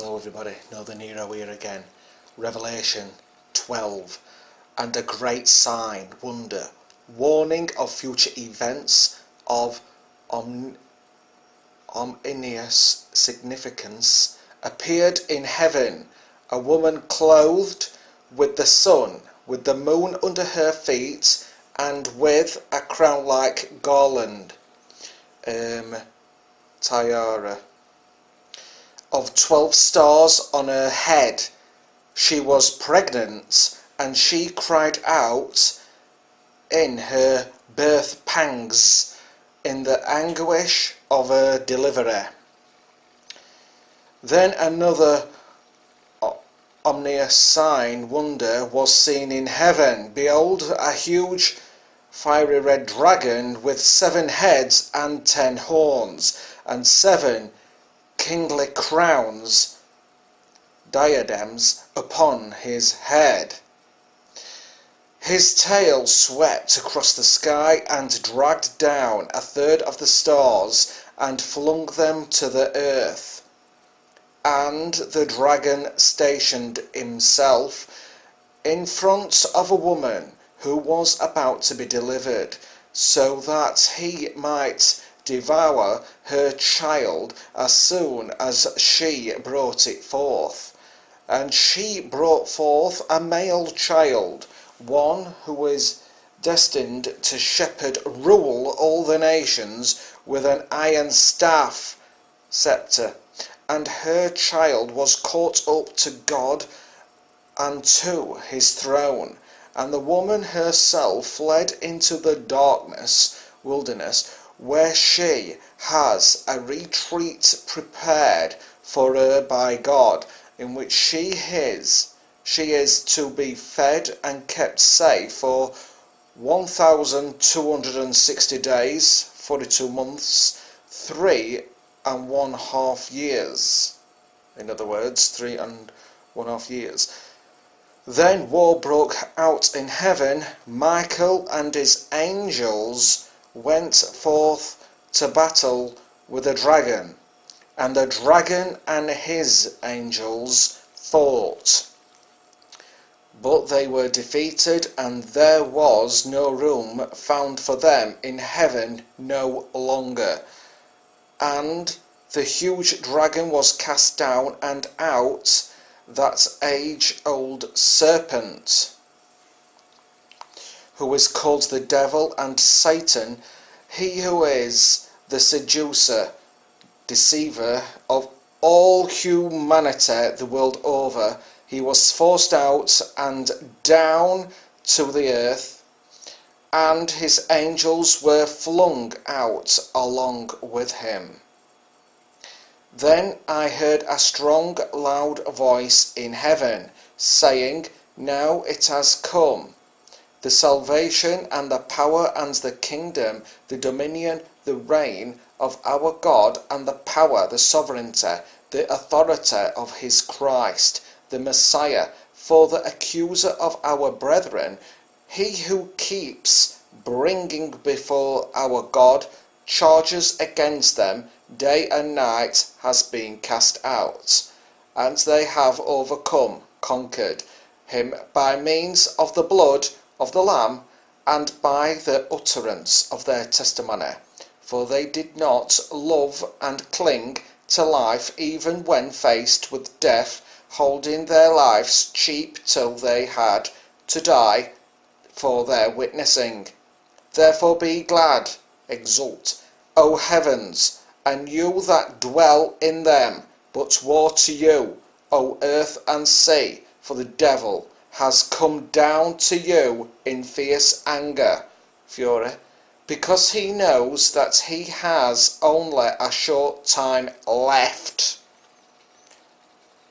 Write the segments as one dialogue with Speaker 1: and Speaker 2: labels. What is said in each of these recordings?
Speaker 1: Hello everybody, Northern Nero here again. Revelation 12. And a great sign, wonder, warning of future events of ominous significance, appeared in heaven, a woman clothed with the sun, with the moon under her feet, and with a crown like garland, tiara, of 12 stars on her head. She was pregnant, and she cried out in her birth pangs, in the anguish of her delivery. Then another ominous sign, wonder, was seen in heaven. Behold, a huge fiery red dragon with 7 heads and 10 horns, and 7 kingly crowns, diadems upon his head. His tail swept across the sky and dragged down 1/3 of the stars and flung them to the earth. And the dragon stationed himself in front of a woman who was about to be delivered, so that he might devour her child as soon as she brought it forth. And she brought forth a male child, one who is destined to shepherd, rule all the nations with an iron staff, scepter. And her child was caught up to God and to his throne. And the woman herself fled into the wilderness, where she has a retreat prepared for her by God, in which she is to be fed and kept safe for 1260 days, 42 months, 3.5 years. In other words, 3.5 years. Then war broke out in heaven. Michael and his angels went forth to battle with the dragon, and the dragon and his angels fought. But they were defeated, and there was no room found for them in heaven no longer. And the huge dragon was cast down and out, that age-old serpent, who is called the devil and Satan, he who is the seducer, deceiver of all humanity the world over. He was forced out and down to the earth, and his angels were flung out along with him. Then I heard a strong, loud voice in heaven, saying, Now it has come, the salvation and the power and the kingdom, the dominion, the reign of our God, and the power, the sovereignty, the authority of his Christ, the Messiah. For the accuser of our brethren, he who keeps bringing before our God charges against them day and night, has been cast out, and they have overcome, conquered him by means of the blood of the Lamb, and by the utterance of their testimony. For they did not love and cling to life, even when faced with death, holding their lives cheap till they had to die for their witnessing. Therefore be glad, exult, O heavens, and you that dwell in them. But woe to you, O earth and sea, for the devil has come down to you in fierce anger, fury, because he knows that he has only a short time left.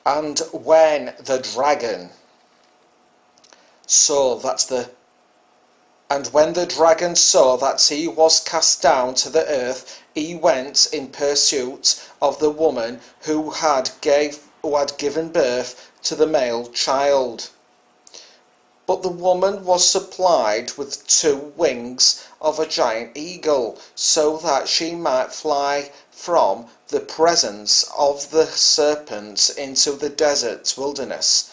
Speaker 1: And when the dragon saw that he was cast down to the earth, he went in pursuit of the woman who had given birth to the male child. But the woman was supplied with 2 wings of a giant eagle, so that she might fly from the presence of the serpents into the desert wilderness,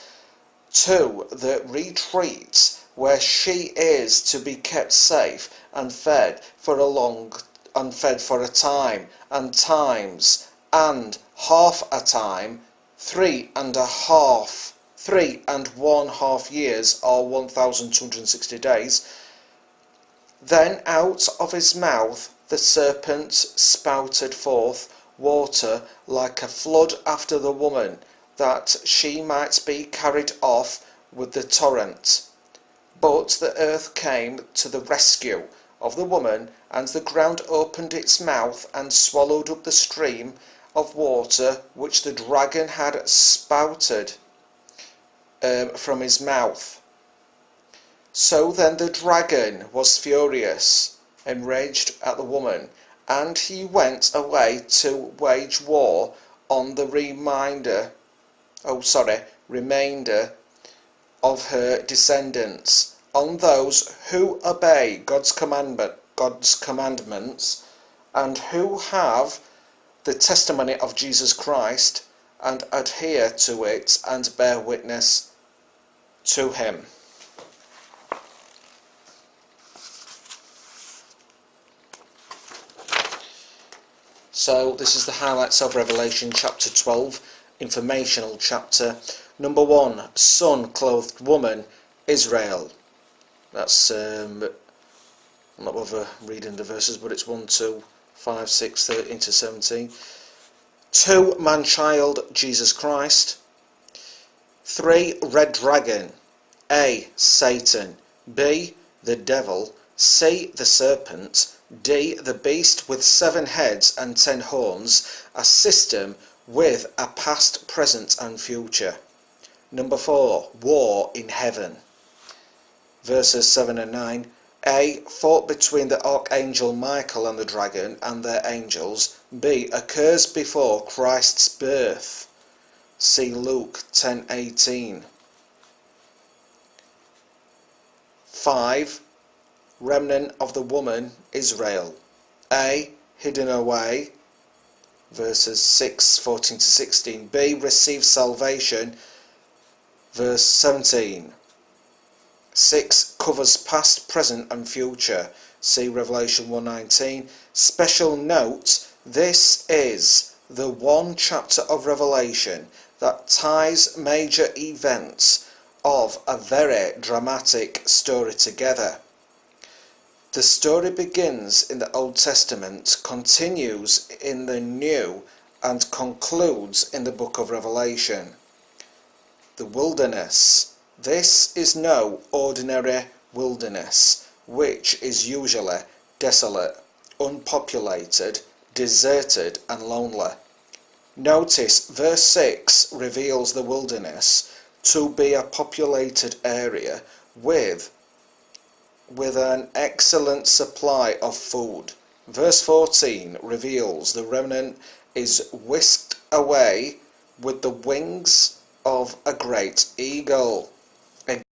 Speaker 1: to the retreat where she is to be kept safe and fed for a time and times and half a time, 3.5 years, or 1260 days. Then out of his mouth the serpent spouted forth water like a flood after the woman, that she might be carried off with the torrent. But the earth came to the rescue of the woman, and the ground opened its mouth and swallowed up the stream of water which the dragon had spouted from his mouth. So then the dragon was furious, enraged at the woman, and he went away to wage war on the remainder of her descendants, on those who obey God's commandments, and who have the testimony of Jesus Christ, and adhere to it and bear witness to him. So this is the highlights of Revelation chapter 12, informational chapter. Number 1, sun-clothed woman, Israel. That's, I'm not over reading the verses, but it's 1, 2, 5, 6, 13 to 17. 2, man-child, Jesus Christ. 3, red dragon. A, Satan. B, the devil. C, the serpent. D, the beast with 7 heads and 10 horns, a system with a past, present and future. Number 4, war in heaven. Verses 7 and 9. A, fought between the archangel Michael and the dragon and their angels. B, occurs before Christ's birth. See Luke 10:18. 5, remnant of the woman, Israel. A, hidden away. Verses 6:14 to 16. B, receive salvation. Verse 17. 6, covers past, present and future. See Revelation 1:19. Special note, this is the one chapter of Revelation that ties major events of a very dramatic story together. The story begins in the Old Testament, continues in the New, and concludes in the book of Revelation. The wilderness. This is no ordinary wilderness, which is usually desolate, unpopulated, deserted and lonely. Notice verse 6 reveals the wilderness to be a populated area with an excellent supply of food. Verse 14 reveals the remnant is whisked away with the wings of a great eagle.